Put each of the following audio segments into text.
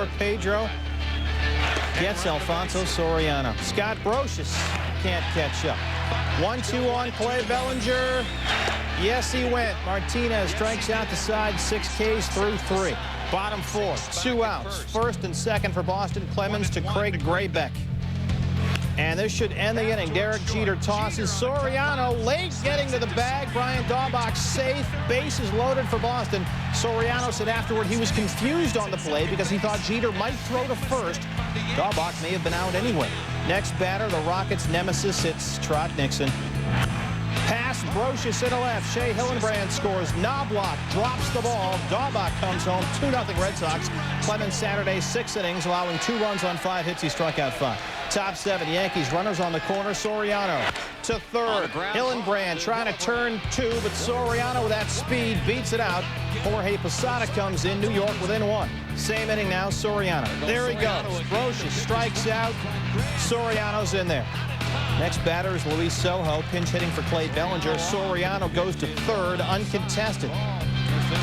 Mark Pedro gets Alfonso Soriano. Scott Brocious can't catch up. 1-2 on Clay Bellinger. Yes, he went. Martinez strikes out the side, 6 Ks through 3. Bottom 4, 2 outs. First and second for Boston. Clemens to Craig Graybeck. And this should end the inning. Derek Jeter tosses Soriano late getting to the bag. Brian Daubach safe. Bases loaded for Boston. Soriano said afterward he was confused on the play because he thought Jeter might throw to first. Daubach may have been out anyway. Next batter, the Rockets' nemesis, it's Trot Nixon. Pass, Brocious to the left. Shea Hillenbrand scores. Knobloch drops the ball. Daubach comes home. 2-0 Red Sox. Clemens Saturday, 6 innings, allowing 2 runs on 5 hits. He struck out 5. Top 7, Yankees runners on the corner. Soriano to third. Hillenbrand trying to turn 2, but Soriano with that speed beats it out. Jorge Posada comes in. New York within 1. Same inning now, Soriano. There he goes. Brocious strikes out. Soriano's in there. Next batter is Luis Sojo, pinch hitting for Clay Bellinger. Soriano goes to third, uncontested.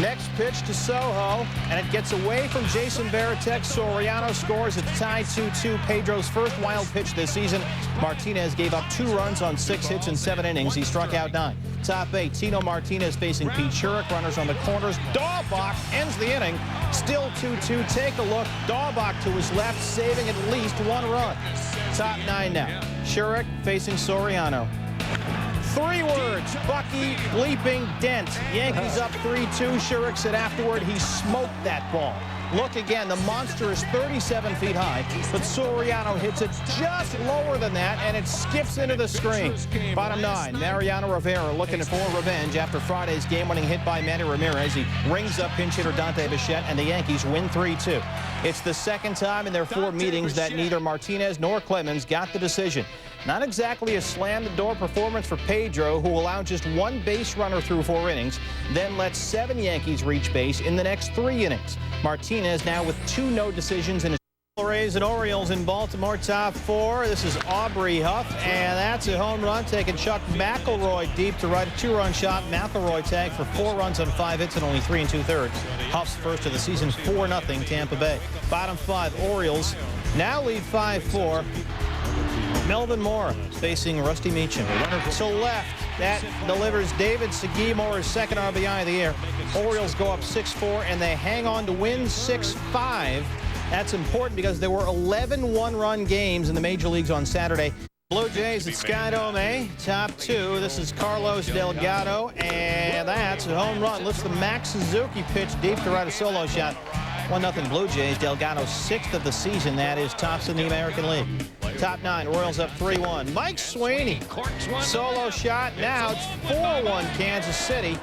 Next pitch to Sojo, and it gets away from Jason Varitek. Soriano scores. It's tied 2-2. Pedro's first wild pitch this season. Martinez gave up 2 runs on 6 hits in 7 innings. He struck out 9. Top 8, Tino Martinez facing Pete Sherrick. Runners on the corners. Daubach ends the inning. Still 2-2. Take a look. Daubach to his left, saving at least 1 run. Top 9 now. Sherrick facing Soriano. 3 words, Bucky bleeping Dent. Yankees up 3-2. Sherrick said afterward he smoked that ball. Look again, the monster is 37 feet high, but Soriano hits it just lower than that, and it skips into the screen. Bottom 9, Mariano Rivera looking for revenge after Friday's game-winning hit by Manny Ramirez. He rings up pinch hitter Dante Bichette, and the Yankees win 3-2. It's the second time in their 4 meetings that neither Martinez nor Clemens got the decision. Not exactly a slam-the-door performance for Pedro, who allowed just 1 base runner through 4 innings, then let 7 Yankees reach base in the next 3 innings. Martinez now with 2 no decisions in his Rays and Orioles in Baltimore. Top 4. This is Aubrey Huff, and that's a home run, taking Chuck McElroy deep to right. A 2-run shot. McElroy tagged for 4 runs on 5 hits and only 3 2/3. Huff's first of the season, 4-0 Tampa Bay. Bottom 5, Orioles now lead 5-4. Melvin Moore facing Rusty Meacham. Runner to left. That delivers David Segui, his second RBI of the year. Orioles go up 6-4, and they hang on to win 6-5. That's important because there were 11 one-run games in the major leagues on Saturday. Blue Jays at Skydome, top 2. This is Carlos Delgado, and that's a home run. Lifts the Max Suzuki pitch deep to right, a solo shot. 1-0 Blue Jays. Delgado's 6th of the season. That is tops in the American League. Top 9, Royals up 3-1. Mike Sweeney, solo shot. Now it's 4-1 Kansas City.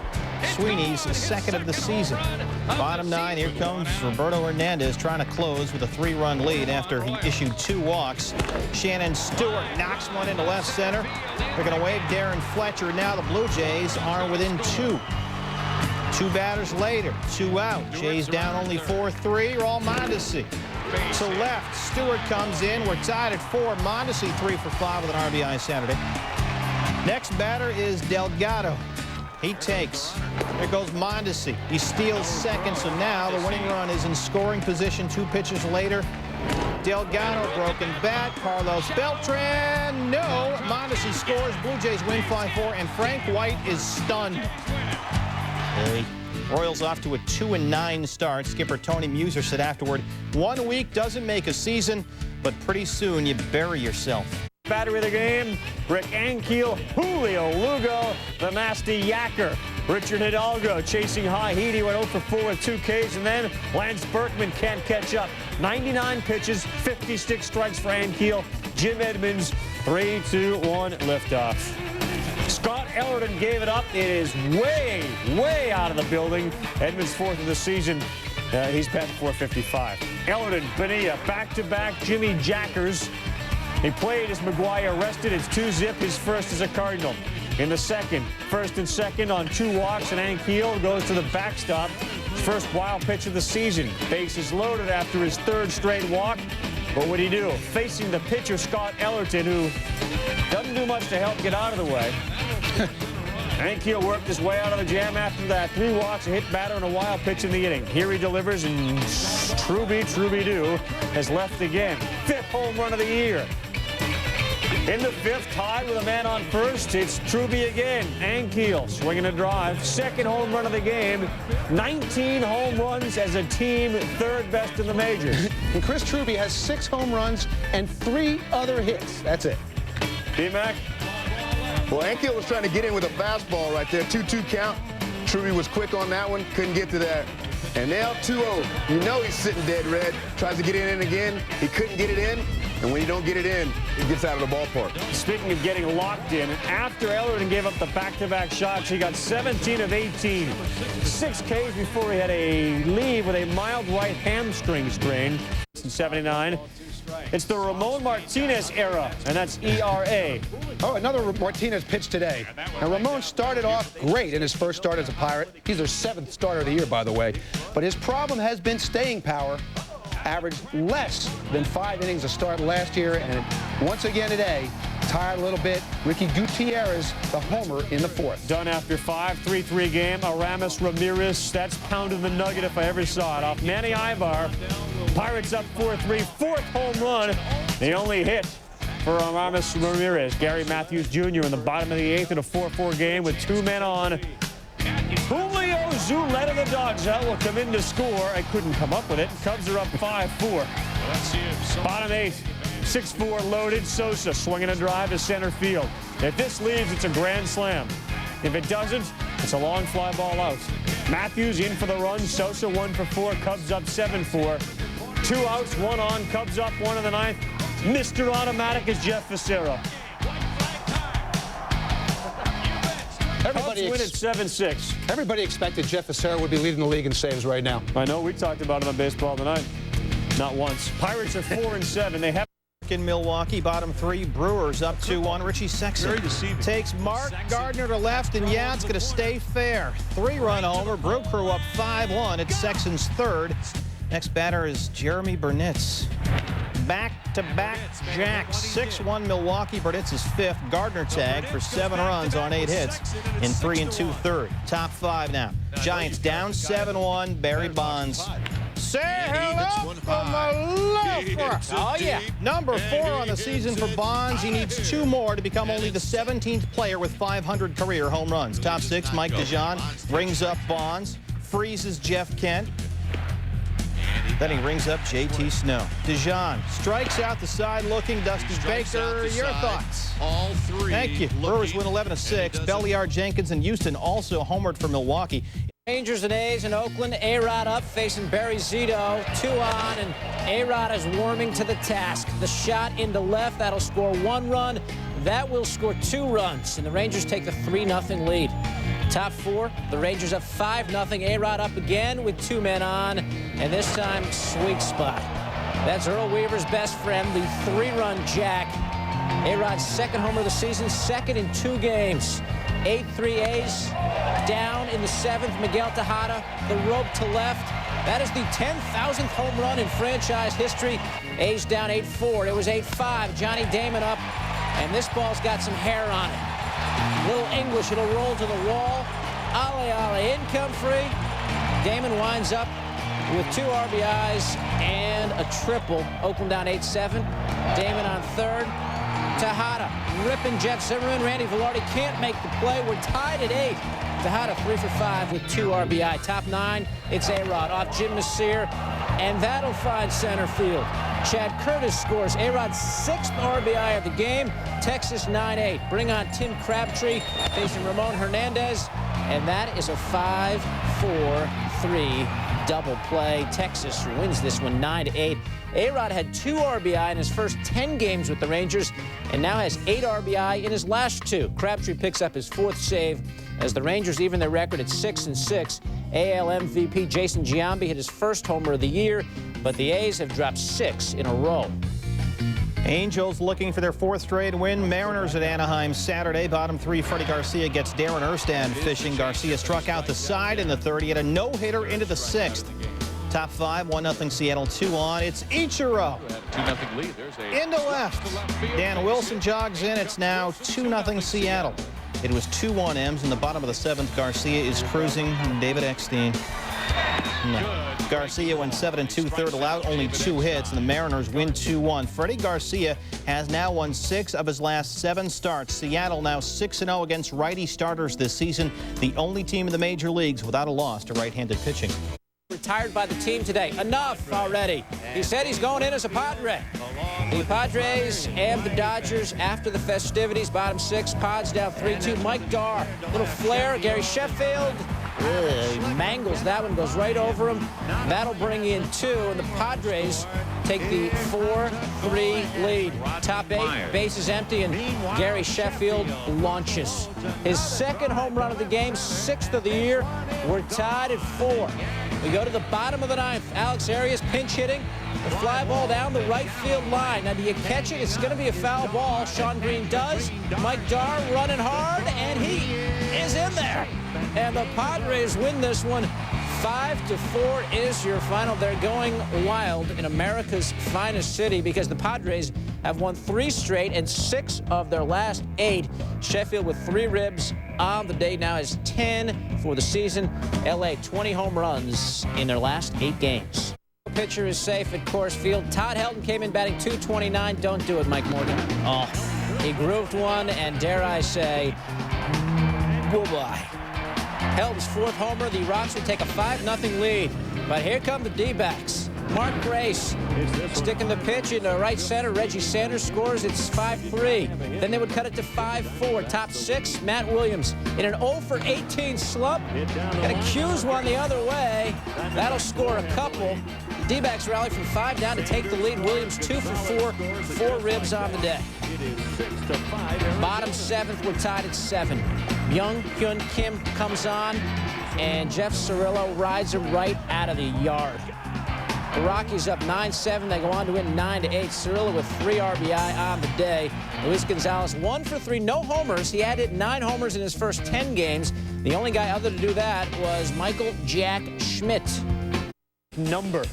Sweeney's 2nd of the season. Bottom 9, here comes Roberto Hernandez trying to close with a 3-run lead after he issued 2 walks. Shannon Stewart knocks one into left center. They're going to wave Darren Fletcher. Now the Blue Jays are within 2. 2 batters later, 2 out. Jays down only 4-3. Raul Mondesi to left. Stewart comes in. We're tied at 4. Mondesi 3 for 5 with an RBI Saturday. Next batter is Delgado. He takes. There goes Mondesi. He steals second, so now the winning run is in scoring position 2 pitches later. Delgado broken bat. Carlos Beltran. No. Mondesi scores. Blue Jays win 5-4, and Frank White is stunned. Royals off to a 2-9 start. Skipper Tony Muser said afterward, 1 week doesn't make a season, but pretty soon you bury yourself. Battery of the game, Rick Ankiel, Julio Lugo, the nasty yacker. Richard Hidalgo chasing high heat. He went 0 for 4 with 2 Ks, and then Lance Berkman can't catch up. 99 pitches, 56 strikes for Ankiel. Jim Edmonds, 3-2-1 liftoff. Scott Ellerton gave it up. It is way, way out of the building. Edmonds' 4th of the season. He's batting .455. Ellerton, Bonilla, back-to-back Jimmy Jackers. He played as McGuire rested. It's 2-zip, his first as a Cardinal. In the second, 1st and 2nd on 2 walks, and Ankiel goes to the backstop. First wild pitch of the season. Bases loaded after his 3rd straight walk. What would he do? Facing the pitcher, Scott Ellerton, who doesn't do much to help get out of the way. Ankiel worked his way out of the jam after that. 3 walks, a hit batter, and a wild pitch in the inning. Here he delivers, and Truby-Doo has left again. 5th home run of the year. In the 5th, tied with a man on first, it's Truby again. Ankiel swinging a drive. 2nd home run of the game. 19 home runs as a team, 3rd best in the majors. And Chris Truby has 6 home runs and 3 other hits. That's it. D-Mac? Well, Ankiel was trying to get in with a fastball right there. 2-2 count. Truby was quick on that one. Couldn't get to that. And now 2-0. You know he's sitting dead red. Tries to get it in again. He couldn't get it in. And when you don't get it in, he gets out of the ballpark. Speaking of getting locked in, after Ellerton gave up the back-to-back shots, he got 17 of 18. 6 Ks before he had a lead with a mild right hamstring strain in '79. It's the Ramon Martinez era, and that's ERA. Oh, another Martinez pitch today. Now, Ramon started off great in his first start as a Pirate. He's their 7th starter of the year, by the way. But his problem has been staying power. Averaged less than 5 innings a start last year, and once again today, tired a little bit. Ricky Gutierrez, the homer in the 4th. Done after 5, 3-3 game. Aramis Ramirez, that's pounding the nugget if I ever saw it. Off Manny Ibar. Pirates up 4-3, 4th home run. The only hit for Aramis Ramirez. Gary Matthews Jr. in the bottom of the 8th in a 4-4 game with 2 men on. Julio Zuleta, the Dogs out, will come in to score. I couldn't come up with it. Cubs are up 5-4. Bottom 8, 6-4 loaded. Sosa swinging a drive to center field. If this leaves, it's a grand slam. If it doesn't, it's a long fly ball out. Matthews in for the run. Sosa 1 for 4. Cubs up 7-4. 2 outs, 1 on. Cubs up 1 in the 9th. Mr. Automatic is Jeff Fassero. Cubs win at 7-6. Everybody expected Jeff Fassero would be leading the league in saves right now. I know, we talked about it on Baseball Tonight. Not once. Pirates are 4-7. They have In Milwaukee, bottom 3, Brewers up 2-1. Richie Sexton takes Mark Gardner to left, and yeah, it's going to stay fair. 3-run homer. Brew Crew up 5-1. It's Sexton's 3rd. Next batter is Jeremy Burnitz. Back-to-back jacks. 6-1 Milwaukee. Burnitz's 5th. Gardner tagged for 7 runs on 8 hits in 3 2/3. Top 5 now. Giants down 7-1. Barry Bonds. Say hello from the left. Oh, yeah. Number 4 on the season for Bonds. He needs 2 more to become only the 17th player with 500 career home runs. Top 6, Mike DeJean rings up Bonds. Freezes Jeff Kent. Then he rings up J.T. Snow. DeJean strikes out the side looking. Dusty Baker, your thoughts? All 3. Thank you. Brewers win 11-6. Belliard, Jenkins, and Houston also homered for Milwaukee. Rangers and A's in Oakland. A-Rod up facing Barry Zito. 2 on, and A-Rod is warming to the task. The shot into left, that'll score 1 run. That will score 2 runs, and the Rangers take the 3-0 lead. Top 4, the Rangers up 5-0. A-Rod up again with 2 men on, and this time, sweet spot. That's Earl Weaver's best friend, the 3-run jack. A-Rod's 2nd homer of the season, 2nd in 2 games. 8-3 A's. Down in the 7th, Miguel Tejada, the rope to left. That is the 10,000th home run in franchise history. A's down 8-4. It was 8-5. Johnny Damon up, and this ball's got some hair on it. Little English, it'll roll to the wall. Ale, income free. Damon winds up with 2 RBIs and a triple. Oakland down 8-7. Damon on 3rd. Tejada ripping Jeff Zimmerman. Randy Velarde can't make the play. We're tied at 8. Tejada 3 for 5 with 2 RBI. Top 9, it's A-Rod off Jim Nasir, and that'll find center field. Chad Curtis scores A-Rod's 6th RBI of the game. Texas 9-8. Bring on Tim Crabtree facing Ramon Hernandez, and that is a 5-4-3 double play. Texas wins this one 9-8. A-Rod had 2 RBI in his first 10 games with the Rangers and now has 8 RBI in his last 2. Crabtree picks up his 4th save as the Rangers even their record at 6-6. AL MVP Jason Giambi hit his 1st homer of the year, but the A's have dropped 6 in a row. Angels looking for their 4th straight win. Mariners at Anaheim Saturday. Bottom 3, Freddie Garcia gets Darren Erstad fishing. Garcia struck out the side in the 3rd. He had a no-hitter into the 6th. Top 5, 1-0 Seattle, 2 on. It's Ichiro. 2-0 lead. There's a into left. Dan Wilson jogs in. It's now 2-0 Seattle. It was 2-1 M's. In the bottom of the 7th, Garcia is cruising. David Eckstein. No. Garcia went 7 2/3, allowed only 2 hits, and the Mariners win 2-1. Freddie Garcia has now won 6 of his last 7 starts. Seattle now 6-0 against righty starters this season, the only team in the major leagues without a loss to right-handed pitching. Retired by the team today. Enough already. He said he's going in as a Padre. The Padres and the Dodgers after the festivities. Bottom 6, Pods down 3-2. Mike Darr, little flare. Gary Sheffield. He mangles that one, goes right over him. That'll bring in 2, and the Padres take the 4-3 lead. Top 8, bases empty, and Gary Sheffield launches. His 2nd home run of the game, 6th of the year. We're tied at 4. We go to the bottom of the 9th. Alex Arias pinch hitting. The fly ball down the right field line. Now, do you catch it? It's going to be a foul ball. Sean Green does. Mike Darr running hard, and he is in there. And the Padres win this one. 5-4 is your final. They're going wild in America's finest city because the Padres have won 3 straight and 6 of their last 8. Sheffield with 3 ribs on the day now is 10 for the season. LA 20 home runs in their last 8 games. Pitcher is safe at Coors Field. Todd Helton came in batting .229. Don't do it, Mike Morgan. Oh, he grooved one, and dare I say, goodbye. Helton's 4th homer. The Rocks would take a 5-0 lead. But here come the D-backs. Mark Grace sticking the pitch into right center. Reggie Sanders scores. It's 5-3. Then they would cut it to 5-4. Top 6, Matt Williams in an 0-for-18 slump. Gonna accuse one the other way. That'll score a couple. The D-backs rally from 5 down to take the lead. Williams 2 for 4, 4 ribs on the day. Bottom 7th, we're tied at 7. Young Hyun Kim comes on, and Jeff Cirillo rides him right out of the yard. The Rockies up 9-7. They go on to win 9-8. Cirillo with 3 RBI on the day. Luis Gonzalez 1 for 3, no homers. He had hit 9 homers in his first 10 games. The only guy other to do that was Michael Jack Schmidt. Number.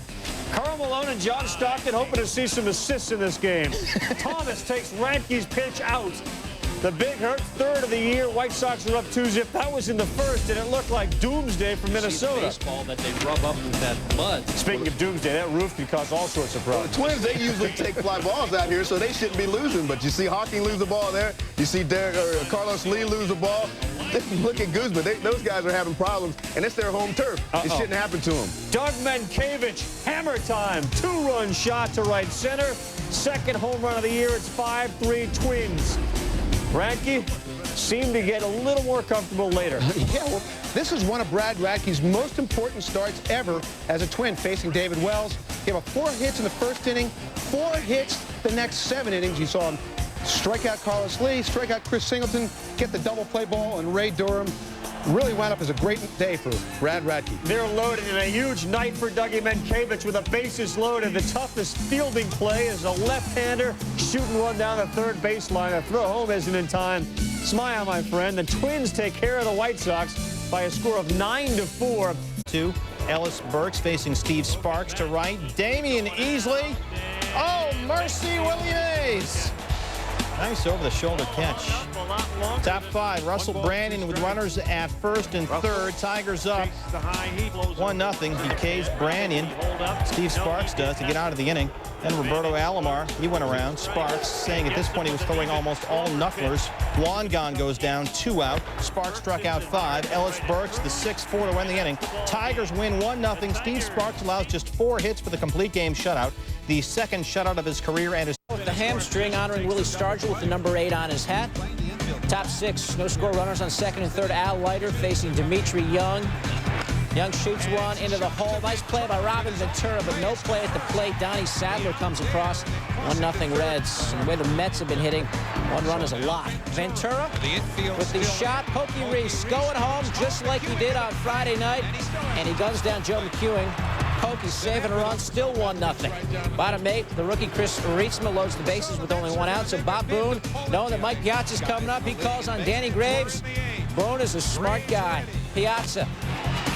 Karl Malone and John Stockton hoping to see some assists in this game. Thomas takes Ranke's pitch out. The big hurt, 3rd of the year. White Sox are up 2-0. That was in the 1st, and it looked like doomsday for Minnesota. Baseball that they rub up with that mud. Speaking of doomsday, that roof can cause all sorts of problems. Well, the Twins, they usually take fly balls out here, so they shouldn't be losing. But you see Hawking lose the ball there. You see Carlos Lee lose the ball. Look at Guzman. Those guys are having problems, and it's their home turf. It shouldn't happen to them. Doug Mankiewicz, hammer time. 2-run shot to right center. 2nd home run of the year. It's 5-3 Twins. Radke seemed to get a little more comfortable later. Yeah, well, this is one of Brad Radke's most important starts ever as a Twin, facing David Wells. He gave up 4 hits in the 1st inning, 4 hits the next 7 innings. You saw him strike out Carlos Lee, strike out Chris Singleton, get the double play ball, and Ray Durham. Really wound up as a great day for Brad Radke. They're loaded in a huge night for Dougie Mankiewicz with a bases loaded. The toughest fielding play is a left-hander shooting one down the 3rd baseline. A throw home isn't in time. Smile, my friend. The Twins take care of the White Sox by a score of 9-4. 2. Ellis Burks facing Steve Sparks to right. Damian Easley. Oh, mercy, Willie Mays. Nice over-the-shoulder catch. Top 5, Russell Brandon with runners at 1st and 3rd. Tigers up 1-0. He caves Brandon. Steve Sparks does to get out of the inning. Then Roberto Alomar, he went around. Sparks saying at this point he was throwing almost all knucklers. Wangan goes down, 2 out. Sparks struck out 5. Ellis Burks, the 6-4 to win the inning. Tigers win 1-0. Steve Sparks allows just 4 hits for the complete game shutout. The 2nd shutout of his career, and his With the hamstring, honoring Willie Stargell with the number 8 on his hat. Top 6, no score runners on 2nd and 3rd. Al Leiter facing Dimitri Young. Young shoots one into the hole. Nice play by Robin Ventura, but no play at the plate. Donnie Sadler comes across. 1-0 Reds. And the way the Mets have been hitting, 1 run is a lot. Ventura with the shot. Pokey Reese going home just like he did on Friday night. And he guns down Joe McEwing. Pokey's saving a run, still 1-0. Bottom 8, the rookie Chris Rietsma loads the bases with only 1 out. So Bob Boone, knowing that Mike Piazza is coming up, he calls on Danny Graves. Boone is a smart guy. Piazza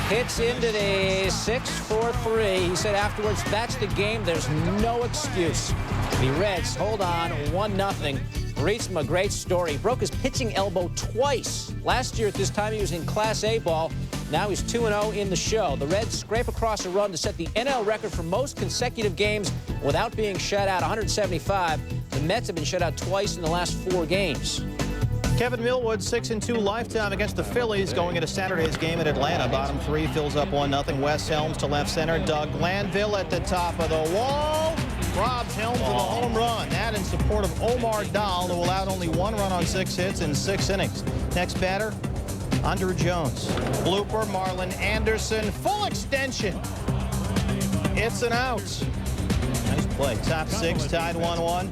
hits into the 6-4-3. He said afterwards, that's the game. There's no excuse. The Reds hold on 1-0. Griezmann, a great story. He broke his pitching elbow twice. Last year at this time, he was in Class A ball. Now he's 2-0 in the show. The Reds scrape across a run to set the NL record for most consecutive games without being shut out, 175. The Mets have been shut out twice in the last 4 games. Kevin Millwood, 6-2 lifetime against the Phillies, going into Saturday's game at Atlanta. Bottom 3 fills up 1-0. Wes Helms to left center. Doug Glanville at the top of the wall. Robs Helms with a home run. That in support of Omar Dahl, who allowed only 1 run on 6 hits in 6 innings. Next batter, Andrew Jones. Blooper, Marlon Anderson. Full extension. It's an out. Nice play. Top 6, tied 1-1.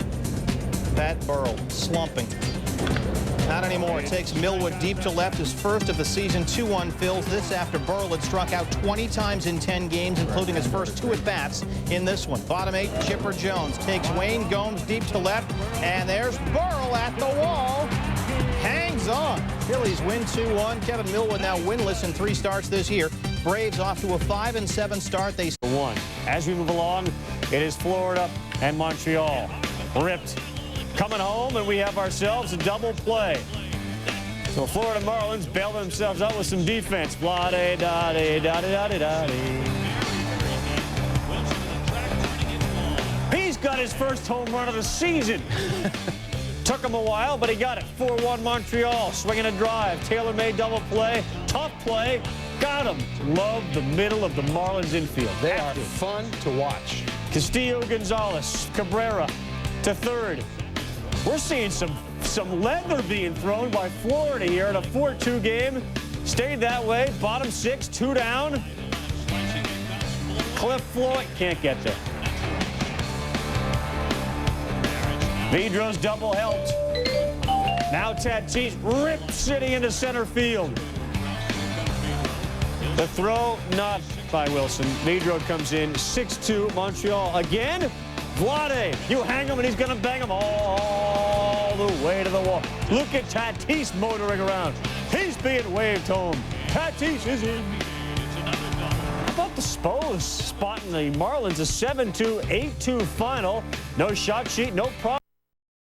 Pat Burrell slumping. Not anymore. It takes Millwood deep to left, his first of the season. 2-1 fills. This after Burrell had struck out 20 times in 10 games, including his first 2 at-bats in this one. Bottom 8, Chipper Jones takes Wayne Gomes deep to left, and there's Burrell at the wall. Hangs on. Phillies win 2-1. Kevin Millwood now winless in 3 starts this year. Braves off to a 5-7 start. They 1. As we move along, it is Florida and Montreal. Ripped. Coming home, and we have ourselves a double play. So Florida Marlins bail themselves out with some defense. Blah-de-da-de-da-de-da-de-da-de. He's got his first home run of the season. Took him a while, but he got it. 4-1 Montreal, swinging a drive. Taylor-made double play. Tough play. Got him. Love the middle of the Marlins infield. They are fun to watch. Castillo Gonzalez, Cabrera to third. We're seeing some leather being thrown by Florida here in a 4-2 game. Stayed that way. Bottom 6, 2 down. Cliff Floyd can't get there. Vidro's double helped. Now Tatis ripped City into center field. The throw not by Wilson. Vidro comes in 6-2 Montreal again. Vlade, you hang him and he's going to bang him all the way to the wall. Look at Tatis motoring around. He's being waved home. Tatis is in. How about the Spos spotting the Marlins a 7-2, 8-2 final? No shot sheet, no problem.